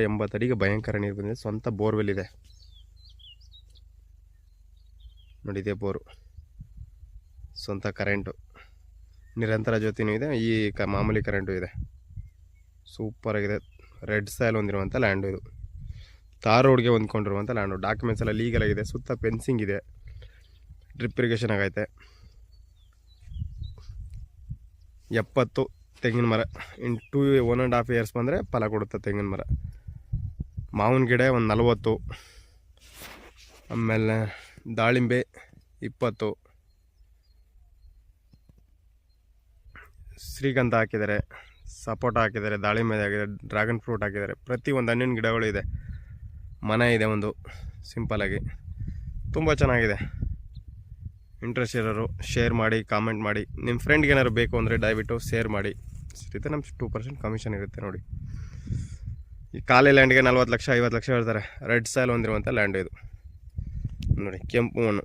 80 ಅಡಿಗೆ ಭಯಂಕರ ನೀರು ಬಂದಿದೆ. ಸ್ವಂತ ಬೋರ್ವೆಲ್ ಇದೆ ನೋಡಿ, ಇದೇ ಬೋರು. ಸ್ವಂತ ಕರೆಂಟು, ನಿರಂತರ ಜ್ಯೋತಿನೂ ಇದೆ, ಈ ಮಾಮೂಲಿ ಕರೆಂಟು ಇದೆ. ಸೂಪರಾಗಿದೆ. ರೆಡ್ ಸಾಯಿಲ್ ಹೊಂದಿರುವಂಥ ಲ್ಯಾಂಡು ಇದು. ತಾರ್ ರೋಡ್ಗೆ ಹೊಂದ್ಕೊಂಡಿರುವಂಥ ಲ್ಯಾಂಡು. ಡಾಕ್ಯುಮೆಂಟ್ಸ್ ಎಲ್ಲ ಲೀಗಲ್ ಆಗಿದೆ. ಸುತ್ತ ಫೆನ್ಸಿಂಗ್ ಇದೆ, ಡ್ರಿಪ್ ಇರಿಗೇಷನ್ ಆಗೈತೆ. 70 ತೆಂಗಿನ ಮರ ಇನ್ 1.5 ಇಯರ್ಸ್ ಬಂದರೆ ಫಲ ಕೊಡುತ್ತೆ ತೆಂಗಿನ ಮರ. ಮಾವಿನ ಗಿಡ ಒಂದು 40, ಆಮೇಲೆ ದಾಳಿಂಬೆ 20, ಶ್ರೀಗಂಧ ಹಾಕಿದ್ದಾರೆ, ಸಪೋಟ ಹಾಕಿದ್ದಾರೆ, ದಾಳಿಂಬೆ ಹಾಕಿದ್ದಾರೆ, ಡ್ರ್ಯಾಗನ್ ಫ್ರೂಟ್ ಹಾಕಿದ್ದಾರೆ. ಪ್ರತಿ ಒಂದು ಹಣ್ಣಿನ ಗಿಡಗಳು ಇದೆ. ಮನೆ ಇದೆ ಒಂದು ಸಿಂಪಲಾಗಿ, ತುಂಬ ಚೆನ್ನಾಗಿದೆ. ಇಂಟ್ರೆಸ್ಟ್ ಇರೋರು ಶೇರ್ ಮಾಡಿ, ಕಾಮೆಂಟ್ ಮಾಡಿ. ನಿಮ್ಮ ಫ್ರೆಂಡ್ಗೆ ಏನಾದ್ರು ಬೇಕು ಅಂದರೆ ದಯವಿಟ್ಟು ಶೇರ್ ಮಾಡಿ. ಇರುತ್ತೆ, ನಮ್ಮ 2% ಕಮಿಷನ್ ಇರುತ್ತೆ ನೋಡಿ. ಈ ಖಾಲಿ ಲ್ಯಾಂಡ್ಗೆ 40 ಲಕ್ಷ 50 ಲಕ್ಷ ಹೇಳ್ತಾರೆ. ರೆಡ್ ಸಾಯಿಲ್ ಹೊಂದಿರುವಂಥ ಲ್ಯಾಂಡ್ ಇದು ನೋಡಿ, ಕೆಂಪು ಮಣ್ಣು.